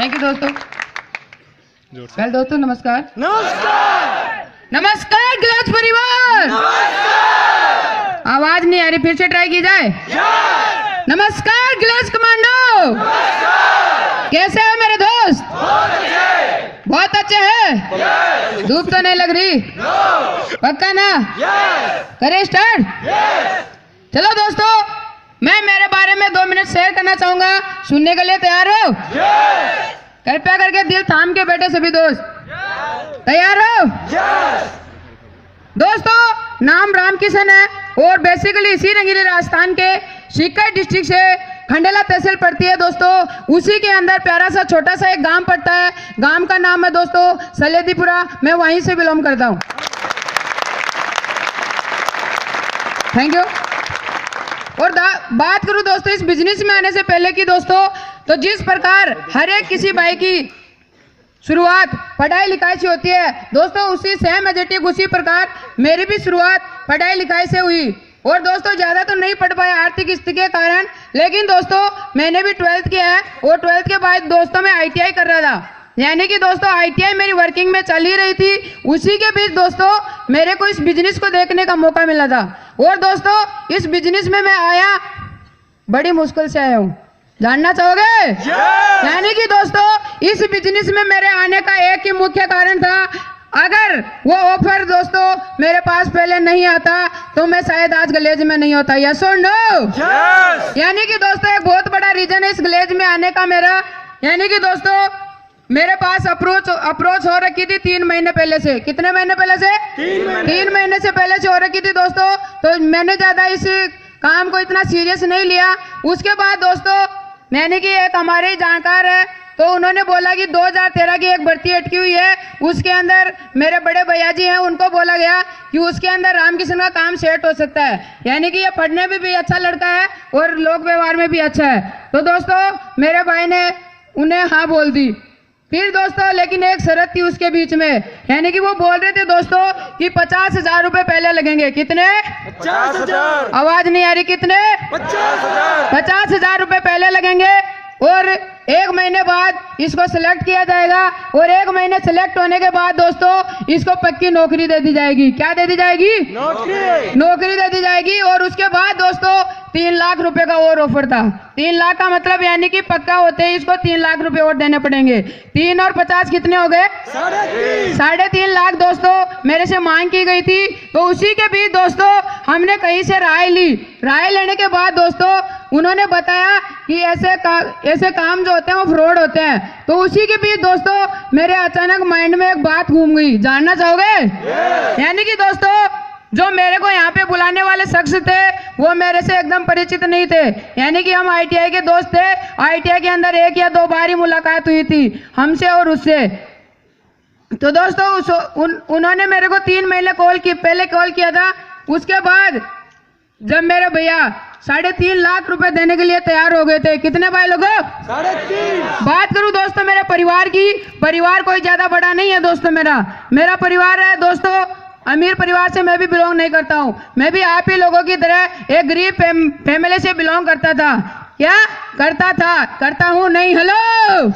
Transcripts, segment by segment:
Thank you दोस्तों। Well दोस्तों नमस्कार। नमस्कार नमस्कार ग्लेज परिवार। आवाज नहीं आ रही, फिर से ट्राई की जाए। नमस्कार ग्लेज कमांडो। कैसे हो मेरे दोस्त? बहुत अच्छे हैं। धूप तो नहीं लग रही? पक्का ना? करें स्टार्ट? चलो दोस्तों, मैं मेरे बारे में 2 मिनट शेयर करना चाहूंगा। सुनने के लिए तैयार हो? कृपया करके दिल थाम के बैठे सभी दोस्त। तैयार हो? दोस्तों नाम रामकिशन है और बेसिकली इसी रंगीली राजस्थान के सीकर डिस्ट्रिक्ट से खंडेला तहसील पड़ती है दोस्तों। उसी के अंदर प्यारा सा छोटा सा एक गांव पड़ता है। गांव का नाम है दोस्तों सलेदीपुरा। मैं वहीं से बिलोंग करता हूं। Thank you. और बात करूं दोस्तों इस बिजनेस में आने से पहले की दोस्तों, तो जिस प्रकार हर एक किसी भाई की शुरुआत पढ़ाई लिखाई से होती है दोस्तों, उसी सेम एजेटिक उसी प्रकार मेरी भी शुरुआत पढ़ाई लिखाई से हुई। और दोस्तों ज़्यादा तो नहीं पढ़ पाया आर्थिक स्थिति के कारण, लेकिन दोस्तों मैंने भी 12th किया है और 12th के बाद दोस्तों मैं ITI कर रहा था। यानी कि दोस्तों ITI मेरी वर्किंग में चल ही रही थी। उसी के बीच दोस्तों मेरे को इस बिजनेस को देखने का मौका मिला था। और दोस्तों इस बिजनेस में मैं आया, बड़ी मुश्किल से आया हूँ। जानना चाहोगे? यानी कि दोस्तों इस बिजनेस में मेरे आने का एक ही मुख्य कारण था। अगर वो ऑफर दोस्तों मेरे पास पहले नहीं आता तो मैं शायद आज ग्लेज में नहीं होता। यस और नो? यानी कि दोस्तों एक बहुत बड़ा रीजन है इस ग्लेज में आने का मेरा। यानी कि दोस्तों मेरे पास अप्रोच हो रखी थी 3 महीने पहले से। कितने महीने पहले से? 3 महीने से पहले से हो रखी थी दोस्तों। तो मैंने ज्यादा इस काम को इतना सीरियस नहीं लिया। उसके बाद दोस्तों मैंने कि एक हमारे जानकार है, तो उन्होंने बोला कि 2013 की एक भर्ती अटकी हुई है, उसके अंदर मेरे बड़े भैया जी हैं, उनको बोला गया कि उसके अंदर रामकिशन का काम सेट हो सकता है। यानी कि ये पढ़ने में भी अच्छा लड़का है और लोक व्यवहार में भी अच्छा है। तो दोस्तों मेरे भाई ने उन्हें हाँ बोल दी। फिर दोस्तों लेकिन एक शर्त थी उसके बीच में। यानी कि वो बोल रहे थे दोस्तों कि 50,000 रुपए पहले लगेंगे। कितने? 50,000। आवाज नहीं आ रही। कितने? 50,000 रुपए पहले लगेंगे और 1 महीने बाद इसको सिलेक्ट किया जाएगा और 1 महीने सिलेक्ट होने के बाद दोस्तों इसको पक्की नौकरी दे दी जाएगी। क्या दे दी जाएगी? नौकरी दे दी जाएगी। और उसके बाद दोस्तों 3 लाख रुपए का और ऑफर था। 3 लाख का मतलब यानी कि पक्का होते ही इसको 3 लाख रुपए और देने पड़ेंगे। 3 और 50 कितने हो गए? 3.5 लाख दोस्तों मेरे से मांग की गई थी। तो उसी के बीच दोस्तों हमने कहीं से राय ली। राय लेने के बाद दोस्तों उन्होंने बताया कि ऐसे काम जो होते हैं वो फ्रॉड होते हैं। तो उसी के बीच दोस्तों मेरे अचानक माइंड में एक बात घूम गई। जानना चाहोगे? यानी कि दोस्तों जो मेरे को यहाँ पे बुलाने वाले शख्स थे वो मेरे से एकदम परिचित नहीं थे। यानी कि हम ITI के दोस्त थे। ITI के अंदर 1 या 2 बार ही मुलाकात हुई थी हमसे और उससे। तो दोस्तों उन्होंने मेरे को 3 महीने पहले कॉल किया था। उसके बाद जब मेरे भैया 3.5 लाख रुपए देने के लिए तैयार हो गए थे। कितने भाई लोगों? 3.5। बात करूं दोस्तों मेरे परिवार की, परिवार कोई ज्यादा बड़ा नहीं है दोस्तों। मेरा परिवार है दोस्तों, अमीर परिवार से मैं भी बिलोंग नहीं करता हूं। मैं भी आप ही लोगों की तरह एक गरीब फैमिली से बिलोंग करता था। क्या करता था? करता हूं नहीं। हेलो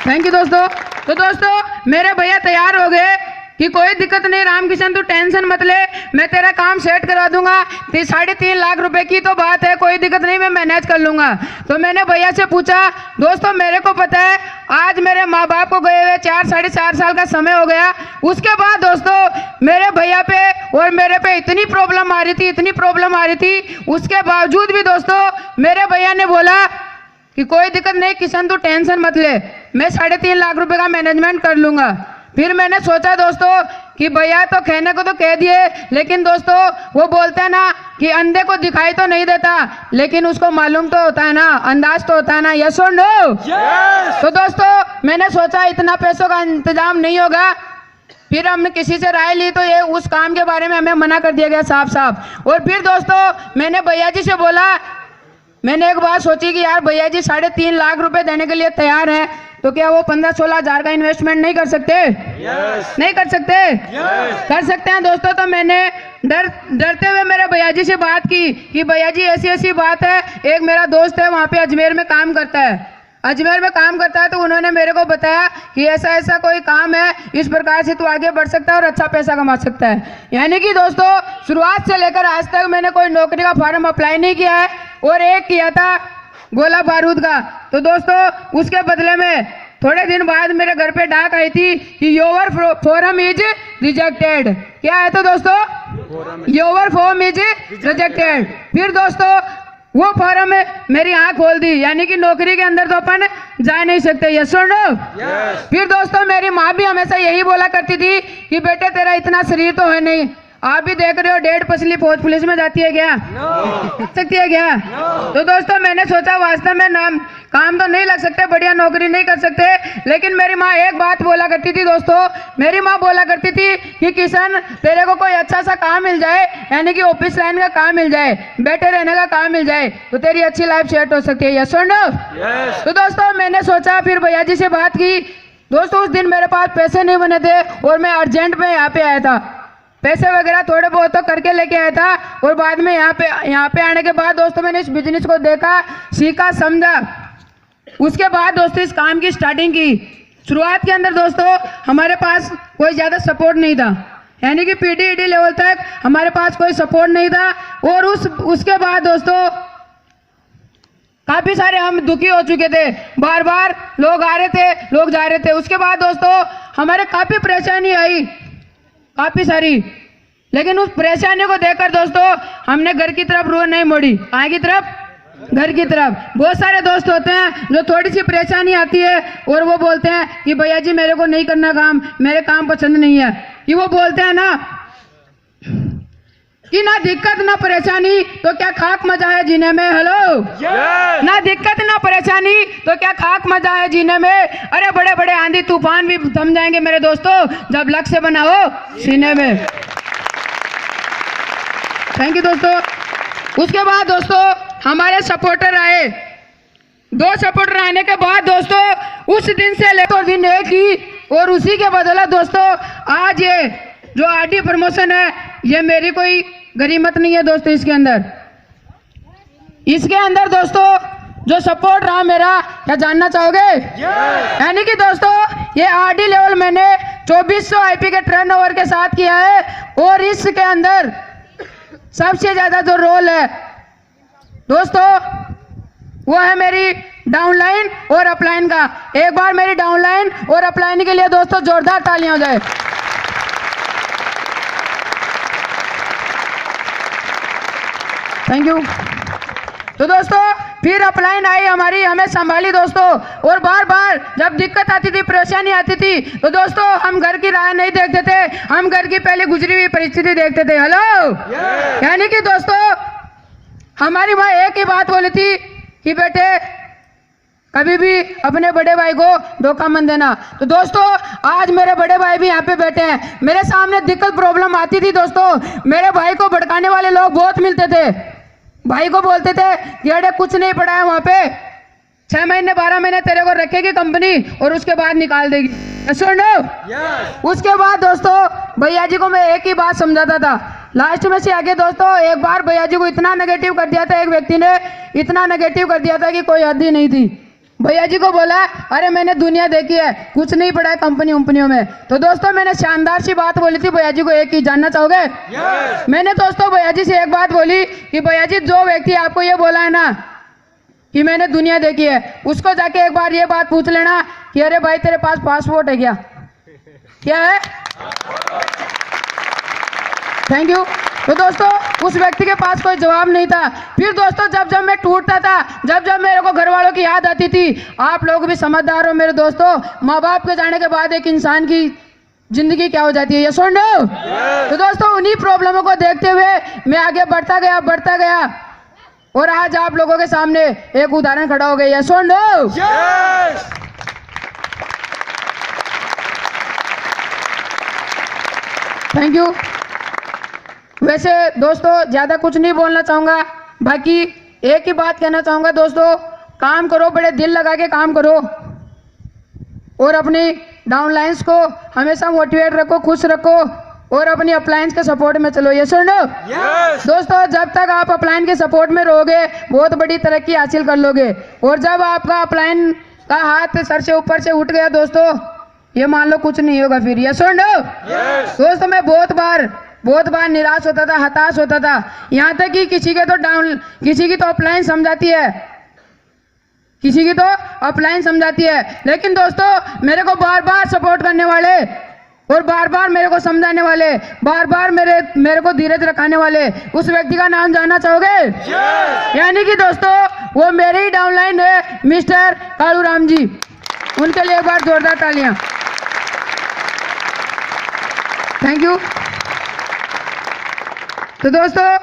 थैंक यू दोस्तों। तो दोस्तों मेरे भैया तैयार हो गए कि कोई दिक्कत नहीं रामकिशन, तू टेंशन मत ले, मैं तेरा काम सेट करा दूंगा। 3.5 लाख रुपए की तो बात है, कोई दिक्कत नहीं, मैं मैनेज कर लूंगा। तो मैंने भैया से पूछा दोस्तों मेरे को पता है आज मेरे माँ बाप को गए हुए 4-4.5 साल का समय हो गया। उसके बाद दोस्तों मेरे भैया पे और मेरे पे इतनी प्रॉब्लम आ रही थी। उसके बावजूद भी दोस्तों मेरे भैया ने बोला कि कोई दिक्कत नहीं किशन, तू टेंशन मत ले, मैं 3.5 लाख रुपए का मैनेजमेंट कर लूंगा। फिर मैंने सोचा दोस्तों कि भैया तो कहने को तो कह दिए, लेकिन दोस्तों वो बोलते हैं ना कि अंधे को दिखाई तो नहीं देता लेकिन उसको मालूम तो होता है ना, अंदाज तो होता है ना। यस और नो? तो दोस्तों मैंने सोचा इतना पैसों का इंतजाम नहीं होगा। फिर हमने किसी से राय ली तो ये उस काम के बारे में हमें मना कर दिया गया साफ। और फिर दोस्तों मैंने भैया जी से बोला, मैंने एक बात सोची कि यार भैया जी 3.5 लाख रुपए देने के लिए तैयार हैं, तो क्या वो 15-16 हज़ार का इन्वेस्टमेंट नहीं कर सकते? नहीं कर सकते? कर सकते हैं दोस्तों। तो मैंने डरते हुए मेरे भैया जी से बात की कि भैया जी ऐसी ऐसी बात है, एक मेरा दोस्त है वहाँ पे अजमेर में काम करता है, तो उन्होंने मेरे को बताया कि ऐसा ऐसा कोई काम है, इस प्रकार से तू आगे बढ़ सकता है और अच्छा पैसा कमा सकता है। यानी कि दोस्तों शुरुआत से लेकर आज तक मैंने कोई नौकरी का फॉर्म अप्लाई नहीं किया है, और एक किया था गोला बारूद का। तो दोस्तों उसके बदले में थोड़े दिन बाद मेरे घर पे डाक आई थी कि योर फॉर्म इज रिजेक्टेड। क्या है तो दोस्तों? Your form is rejected. फिर दोस्तों वो फॉर्म मेरी आंख खोल दी, यानी कि नौकरी के अंदर तो अपन जा नहीं सकते। यस और नो? फिर दोस्तों मेरी माँ भी हमेशा यही बोला करती थी कि बेटे तेरा इतना शरीर तो है नहीं, आप भी देख रहे हो 1.5 पसली फौज पुलिस में जाती है क्या? सकती है क्या? तो दोस्तों मैंने सोचा वास्तव में नाम काम तो नहीं लग सकते, बढ़िया नौकरी नहीं कर सकते, लेकिन मेरी माँ एक बात बोला करती थी दोस्तों, मेरी माँ बोला करती थी कि किशन तेरे को कोई अच्छा सा काम मिल जाए, यानी कि ऑफिस लाइन का काम मिल जाए, बैठे रहने का काम मिल जाए, तो तेरी अच्छी लाइफ सेट हो सकती है। यस और नो? तो दोस्तों मैंने सोचा, फिर भैया जी से बात की। दोस्तों उस दिन मेरे पास पैसे नहीं बने थे और मैं अर्जेंट में यहाँ पे आया था, पैसे वगैरह थोड़े बहुत तो करके लेके आया था, और बाद में यहाँ पे आने के बाद दोस्तों मैंने इस बिजनेस को देखा, सीखा, समझा। उसके बाद दोस्तों इस काम की स्टार्टिंग की। शुरुआत के अंदर दोस्तों हमारे पास कोई ज़्यादा सपोर्ट नहीं था, यानी कि पीडी लेवल तक हमारे पास कोई सपोर्ट नहीं था, और उसके बाद दोस्तों काफ़ी सारे हम दुखी हो चुके थे, बार बार लोग आ रहे थे, लोग जा रहे थे। उसके बाद दोस्तों हमारे काफ़ी परेशानी आई, काफ़ी सारी, लेकिन उस परेशानी को देखकर दोस्तों हमने घर की तरफ रुख नहीं मोड़ी। कहाँ की तरफ? घर की तरफ। बहुत सारे दोस्त होते हैं जो थोड़ी सी परेशानी आती है और वो बोलते हैं कि भैया जी मेरे को नहीं करना काम, मेरे काम पसंद नहीं है, कि वो बोलते हैं ना कि ना दिक्कत ना परेशानी तो क्या खाक मजा है जीने में। हेलो, ना दिक्कत ना परेशानी तो क्या खाक मजा है जीने में। अरे बड़े बड़े आंधी तूफान भी थम जाएंगे मेरे दोस्तों जब लक्ष्य बना हो सीने में। थैंक यू दोस्तों। उसके बाद दोस्तों हमारे सपोर्टर आए, 2 सपोर्टर आने के बाद दोस्तों उस दिन से लेकर दिन एक ही, और उसी के बदौलत दोस्तों आज ये जो आरडी प्रमोशन है ये मेरी कोई गरीमत नहीं है दोस्तों। इसके अंदर दोस्तों जो सपोर्ट रहा मेरा, क्या जानना चाहोगे? यानी कि दोस्तों ये आरडी लेवल मैंने 2400 आईपी के टर्नओवर के साथ किया है, और इसके अंदर सबसे ज्यादा जो रोल है दोस्तों वो है मेरी डाउनलाइन और अपलाइन का। एक बार मेरी डाउनलाइन और अपलाइन के लिए दोस्तों जोरदार तालियां हो जाए। Thank you. तो दोस्तों फिर अपलाइन आई हमारी, हमें संभाली दोस्तों, और बार बार जब दिक्कत आती थी, परेशानी आती थी, तो दोस्तों हम घर की राह नहीं देखते थे, हम घर की पहले गुजरी हुई परिस्थिति देखते थे। हेलो, यानी कि दोस्तों हमारी माँ एक ही बात बोली थी कि बेटे कभी भी अपने बड़े भाई को धोखा मत देना। तो दोस्तों आज मेरे बड़े भाई भी यहाँ पे बैठे हैं, मेरे सामने दिक्कत प्रॉब्लम आती थी दोस्तों, मेरे भाई को भड़काने वाले लोग बहुत मिलते थे, भाई को बोलते थे कि अरे कुछ नहीं पड़ा है वहाँ पे, 6 महीने 12 महीने तेरे को रखेगी कंपनी और उसके बाद निकाल देगी। सुन उसके बाद दोस्तों भैया जी को मैं एक ही बात समझाता था, लास्ट में से आगे दोस्तों एक बार भैया जी को इतना नेगेटिव कर दिया था, एक व्यक्ति ने इतना नेगेटिव कर दिया था कि कोई हद ही नहीं थी। भैया जी को बोला अरे मैंने दुनिया देखी है, कुछ नहीं पड़ा है कंपनियों में। तो दोस्तों मैंने शानदार सी बात बोली थी भैया जी को, एक ही जानना चाहोगे? मैंने दोस्तों भैया जी से एक बात बोली कि भैया जी जो व्यक्ति आपको ये बोला है ना कि मैंने दुनिया देखी है, उसको जाके एक बार ये बात पूछ लेना कि अरे भाई तेरे पास पासपोर्ट है क्या? क्या है? Thank you. तो दोस्तों उस व्यक्ति के पास कोई जवाब नहीं था। फिर दोस्तों जब जब मैं टूटता था, जब जब मेरे को घर वालों की याद आती थी, आप लोग भी समझदार हो मेरे दोस्तों, माँ बाप के जाने के बाद एक इंसान की जिंदगी क्या हो जाती है, ये सुन रहे हो? तो दोस्तों उन्हीं प्रॉब्लमों को देखते हुए मैं आगे बढ़ता गया और आज आप लोगों के सामने एक उदाहरण खड़ा हो गया, ये सुन रहे हो? Thank you. वैसे दोस्तों ज़्यादा कुछ नहीं बोलना चाहूँगा, बाकी एक ही बात कहना चाहूँगा दोस्तों, काम करो, बड़े दिल लगा के काम करो और अपनी डाउनलाइंस को हमेशा मोटिवेट रखो, खुश रखो और अपनी अपलाइंस के सपोर्ट में चलो। यस और नो? दोस्तों, जब तक आप अपलाइन के सपोर्ट में रहोगे बहुत बड़ी तरक्की हासिल कर लोगे। और जब आपका अपलाइन का हाथ सर से ऊपर से उठ गया दोस्तों, ये मान लो कुछ नहीं होगा फिर। यस और नो? दोस्तों, मैं बहुत बार निराश होता था, हताश होता था, यहाँ तक कि किसी की तो अपलाइन समझाती है, किसी की तो अपलाइन समझाती है, लेकिन दोस्तों मेरे को बार बार सपोर्ट करने वाले और बार बार मेरे को समझाने वाले, बार बार मेरे को धीरज रखाने वाले उस व्यक्ति का नाम जानना चाहोगे? यानी कि दोस्तों वो मेरे ही डाउनलाइन है, मिस्टर कालूराम जी। उनके लिए एक बार जोरदार तालियां। Thank you. तो दोस्तों,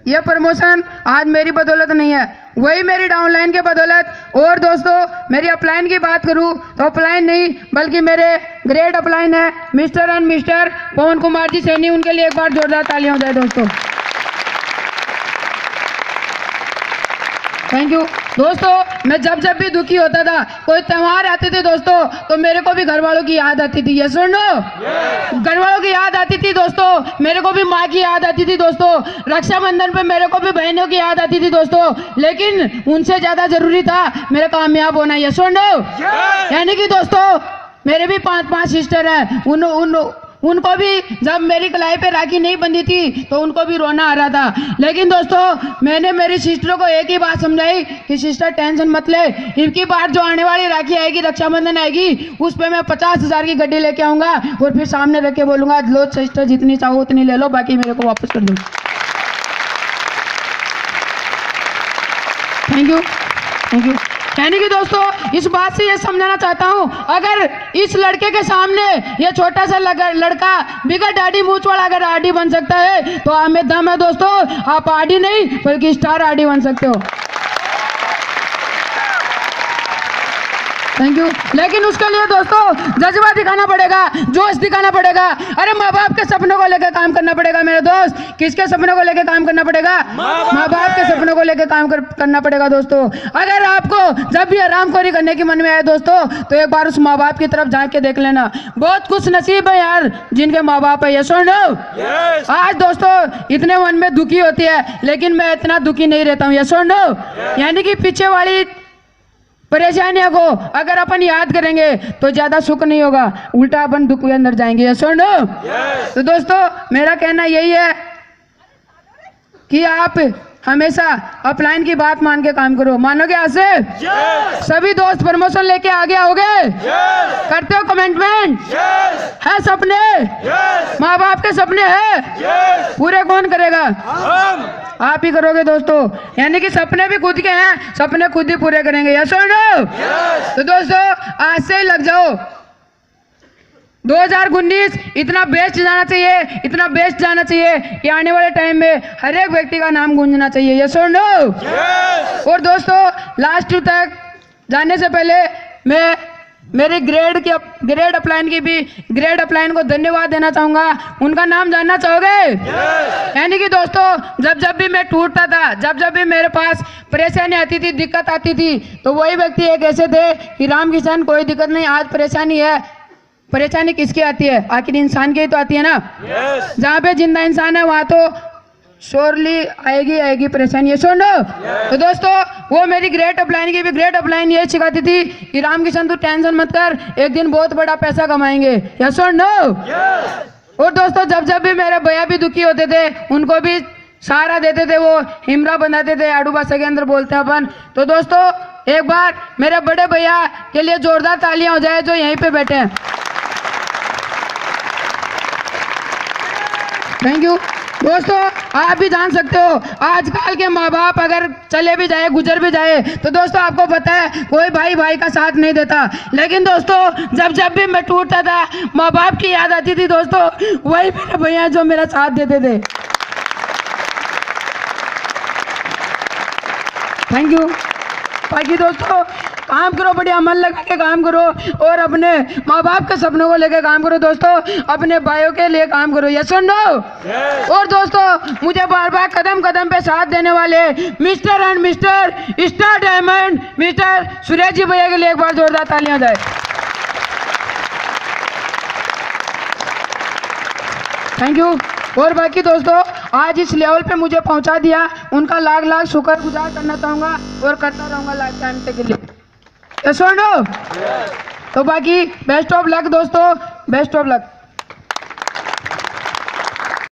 ये प्रमोशन आज मेरी बदौलत नहीं है, वही मेरी डाउनलाइन के बदौलत। और दोस्तों, मेरी अपलाइन की बात करूं तो अपलाइन नहीं बल्कि मेरे ग्रेट अपलाइन है मिस्टर एंड मिस्टर पवन कुमार जी सैनी। उनके लिए एक बार जोरदार तालियां हो जाए दोस्तों। Thank you. दोस्तों, मैं जब भी दुखी होता था, कोई त्योहार आते थे दोस्तों, तो मेरे को भी घर वालों की याद आती थी। यस और नो? घर वालों की याद आती थी दोस्तों, मेरे को भी माँ की याद आती थी दोस्तों, रक्षाबंधन पे मेरे को भी बहनों की याद आती थी दोस्तों, लेकिन उनसे ज्यादा जरूरी था मेरा कामयाब होना। यस और नो? यानी कि दोस्तों मेरे भी 5 सिस्टर हैं, उनको भी जब मेरी कलाई पे राखी नहीं बंधी थी तो उनको भी रोना आ रहा था, लेकिन दोस्तों मैंने मेरी सिस्टरों को एक ही बात समझाई कि सिस्टर टेंशन मत ले, इनकी बात जो आने वाली राखी आएगी, रक्षाबंधन आएगी, उस पे मैं 50,000 की गड्डी लेके आऊंगा और फिर सामने रख के बोलूंगा लो सिस्टर जितनी चाहो उतनी ले लो, बाकी मेरे को वापस कर दो। Thank you, thank you. यानी कि दोस्तों इस बात से ये समझाना चाहता हूँ, अगर इस लड़के के सामने ये छोटा सा लड़का बिगड़ दाढ़ी मूंछ वाला अगर आरडी बन सकता है तो हमें दम है दोस्तों, आप आरडी नहीं बल्कि स्टार आरडी बन सकते हो। Thank you. लेकिन उसके लिए दोस्तों जज्बा दिखाना पड़ेगा, जोश दिखाना पड़ेगा। अरे माँ बाप के सपनों को लेकर काम करना पड़ेगा मेरे दोस्त। किसके सपनों को लेकर काम करना पड़ेगा? माँ बाप के सपनों को लेकर काम करना पड़ेगा दोस्तों। अगर आपको जब भी आरामखोरी करने की मन में आए दोस्तों, तो एक बार उस माँ बाप की तरफ झांक के देख लेना। बहुत कुछ नसीब है यार जिनके माँ बाप है। यस और नो? आज दोस्तों इतने मन में दुखी होती है, लेकिन मैं इतना दुखी नहीं रहता हूँ। यस और नो? यानी कि पीछे वाली परेशानियों को अगर अपन याद करेंगे तो ज्यादा सुख नहीं होगा, उल्टा अपन दुख के अंदर जाएंगे। यस और नो? तो दोस्तों मेरा कहना यही है कि आप हमेशा अपलाइन की बात मान के काम करो। मानोगे आज से? सभी दोस्त प्रमोशन लेके आगे आओगे? करते हो कमिटमेंट? है सपने? माँ बाप के सपने हैं? पूरे कौन करेगा? आप ही करोगे दोस्तों। यानी कि सपने भी खुद के हैं, सपने खुद ही पूरे करेंगे। यस और नो? तो दोस्तों आज से ही लग जाओ। 2019 इतना बेस्ट जाना चाहिए, इतना बेस्ट जाना चाहिए कि आने वाले टाइम में हर एक व्यक्ति का नाम गूंजना चाहिए। यस और नो? और दोस्तों लास्ट तक जाने से पहले मैं मेरे ग्रेड अपलाइन को धन्यवाद देना चाहूंगा। उनका नाम जानना चाहोगे? यानी कि दोस्तों जब भी मैं टूटता था, जब भी मेरे पास परेशानी आती थी, दिक्कत आती थी, तो वही व्यक्ति एक ऐसे थे कि राम किशन कोई दिक्कत नहीं, आज परेशानी है। परेशानी किसकी आती है? आखिर इंसान की ही तो आती है ना। जहाँ पे जिंदा इंसान है वहाँ तो श्योरली आएगी परेशानी। यस और नो? तो दोस्तों वो मेरी ग्रेट अपलाइन की भी ग्रेट अपलाइन यही सिखाती थी कि राम किशन तू टेंशन मत कर, एक दिन बहुत बड़ा पैसा कमाएंगे। यस और नो? और दोस्तों जब भी मेरे भैया भी दुखी होते थे, उनको भी सहारा देते थे, वो हिमरा बनाते थे, आड़ू भाषा के अंदर बोलते हैं अपन। तो दोस्तों एक बार मेरे बड़े भैया के लिए जोरदार तालियां हो जाए जो यहीं पे बैठे हैं। Thank you. दोस्तों आप भी जान सकते हो आजकल के माँ बाप अगर चले भी जाए, गुजर भी जाए, तो दोस्तों आपको पता है कोई भाई का साथ नहीं देता। लेकिन दोस्तों जब भी मैं टूटता था, माँ बाप की याद आती थी दोस्तों, वही मेरे भैया जो मेरा साथ देते थे। Thank you. बाकी दोस्तों काम करो, बढ़िया मन लगा के काम करो और अपने माँ बाप के सपनों को लेके काम करो दोस्तों, अपने भाइयों के लिए काम करो। यस और नो? और दोस्तों मुझे बार बार कदम कदम पे साथ देने वाले mister and mister star diamond mister Suresh ji भैया के लिए एक बार जोरदार तालियां जाए। Thank you. और बाकी दोस्तों आज इस लेवल पे मुझे पहुंचा दिया, उनका लाख लाख शुक्रगुजार करना चाहूँगा और करता रहूँगा लाइफ टाइम के लिए। यस और नो? तो बाकी बेस्ट ऑफ लक दोस्तों, बेस्ट ऑफ लक।